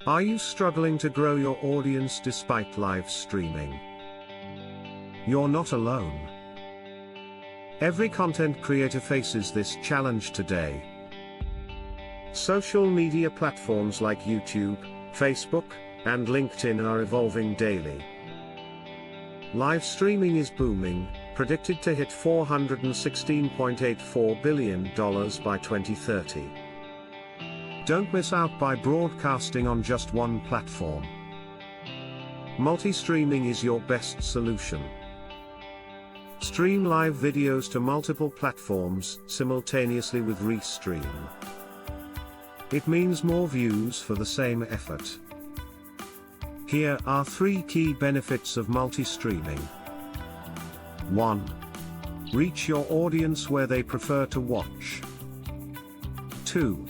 Are you struggling to grow your audience despite live streaming? You're not alone. Every content creator faces this challenge today. Social media platforms like YouTube, Facebook, and LinkedIn are evolving daily. Live streaming is booming, predicted to hit $416.84 billion by 2030. Don't miss out by broadcasting on just one platform. Multistreaming is your best solution. Stream live videos to multiple platforms simultaneously with Restream. It means more views for the same effort. Here are 3 key benefits of multi-streaming. 1. Reach your audience where they prefer to watch. 2.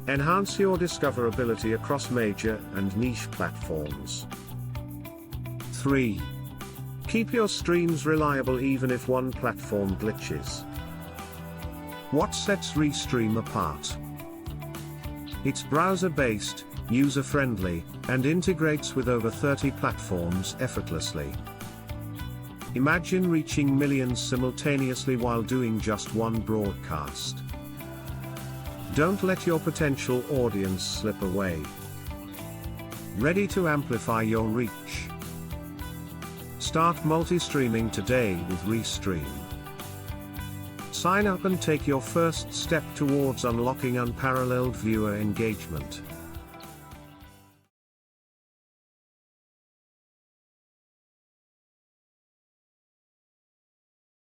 Enhance your discoverability across major and niche platforms. 3. Keep your streams reliable even if one platform glitches. What sets Restream apart? It's browser-based, user-friendly, and integrates with over 30 platforms effortlessly. Imagine reaching millions simultaneously while doing just one broadcast. Don't let your potential audience slip away. Ready to amplify your reach? Start multi-streaming today with Restream. Sign up and take your first step towards unlocking unparalleled viewer engagement.